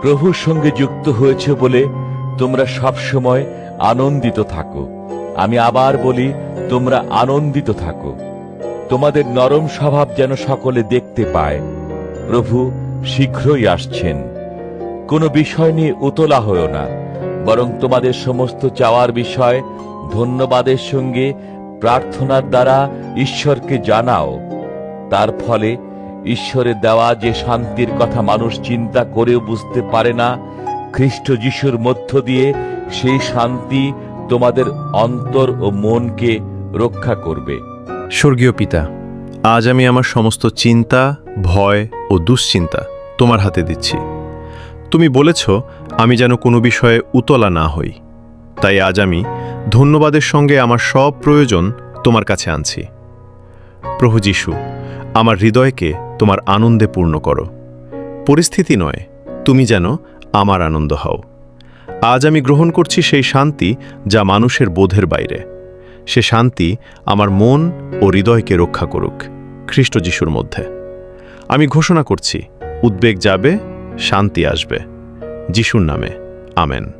প্রভুর সঙ্গে যুক্ত হয়েছে বলে তোমরা সবসময় আনন্দিত থাকো। আমি আবার বলি, তোমরা আনন্দিত থাকো। তোমাদের নরম স্বভাব যেন সকলে দেখতে পায়। প্রভু শীঘ্রই আসছেন। কোনো বিষয় নিয়ে উতলা হয়ো না, বরং তোমাদের সমস্ত চাওয়ার বিষয় ধন্যবাদের সঙ্গে প্রার্থনার দ্বারা ঈশ্বরকে জানাও। তার ফলে ঈশ্বরের দেওয়া যে শান্তির কথা মানুষ চিন্তা করেও বুঝতে পারে না, খ্রিস্ট যিশুর মধ্য দিয়ে সেই শান্তি তোমাদের অন্তর ও মনকে রক্ষা করবে। স্বর্গীয় পিতা, আজ আমি আমার সমস্ত চিন্তা, ভয় ও দুশ্চিন্তা তোমার হাতে দিচ্ছি। তুমি বলেছ আমি যেন কোনো বিষয়ে উতলা না হই। তাই আজ আমি ধন্যবাদের সঙ্গে আমার সব প্রয়োজন তোমার কাছে আনছি। প্রভু যিশু, আমার হৃদয়কে তোমার আনন্দে পূর্ণ করো। পরিস্থিতি নয়, তুমি যেন আমার আনন্দ হও। আজ আমি গ্রহণ করছি সেই শান্তি যা মানুষের বোধের বাইরে। সে শান্তি আমার মন ও হৃদয়কে রক্ষা করুক খ্রিস্ট যিশুর মধ্যে। আমি ঘোষণা করছি, উদ্বেগ যাবে, শান্তি আসবে। যিশুর নামে, আমেন।